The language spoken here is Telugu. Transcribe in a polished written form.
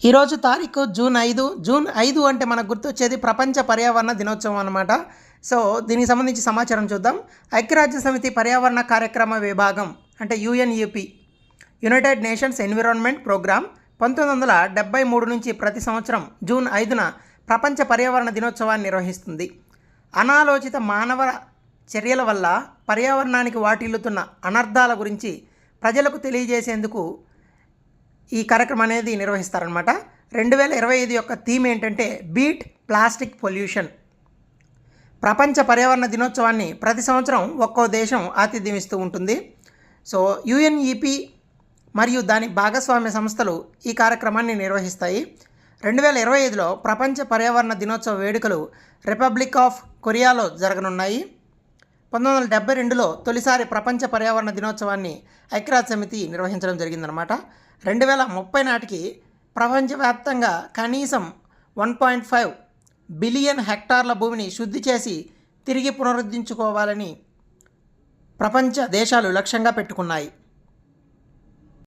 ఈరోజు తారీఖు జూన్ 5 అంటే మనకు గుర్తొచ్చేది ప్రపంచ పర్యావరణ దినోత్సవం అన్నమాట. సో దీనికి సంబంధించి సమాచారం చూద్దాం. ఐక్యరాజ్య సమితి పర్యావరణ కార్యక్రమ విభాగం అంటే UNEP, United Nations Environment Programme 1973 నుంచి ప్రతి సంవత్సరం జూన్ 5న ప్రపంచ పర్యావరణ దినోత్సవాన్ని నిర్వహిస్తుంది. అనాలోచిత మానవ చర్యల వల్ల పర్యావరణానికి వాటిల్లుతున్న అనర్థాల గురించి ప్రజలకు తెలియజేసేందుకు ఈ కార్యక్రమం అనేది నిర్వహిస్తారనమాట. 2025 యొక్క థీమ్ ఏంటంటే బీట్ ప్లాస్టిక్ పొల్యూషన్. ప్రపంచ పర్యావరణ దినోత్సవాన్ని ప్రతి సంవత్సరం ఒక్కో దేశం ఆతిథ్యం ఇస్తూ ఉంటుంది. సో యుఎన్ఈపి మరియు దాని భాగస్వామ్య సంస్థలు ఈ కార్యక్రమాన్ని నిర్వహిస్తాయి. 2025లో ప్రపంచ పర్యావరణ దినోత్సవ వేడుకలు రిపబ్లిక్ ఆఫ్ కొరియాలో జరగనున్నాయి. 1972లో తొలిసారి ప్రపంచ పర్యావరణ దినోత్సవాన్ని ఐక్యరాజ్య సమితి నిర్వహించడం జరిగిందనమాట. 2030 నాటికి ప్రపంచవ్యాప్తంగా కనీసం 1.5 బిలియన్ హెక్టార్ల భూమిని శుద్ధి చేసి తిరిగి పునరుద్ధరించుకోవాలని ప్రపంచ దేశాలు లక్ష్యంగా పెట్టుకున్నాయి.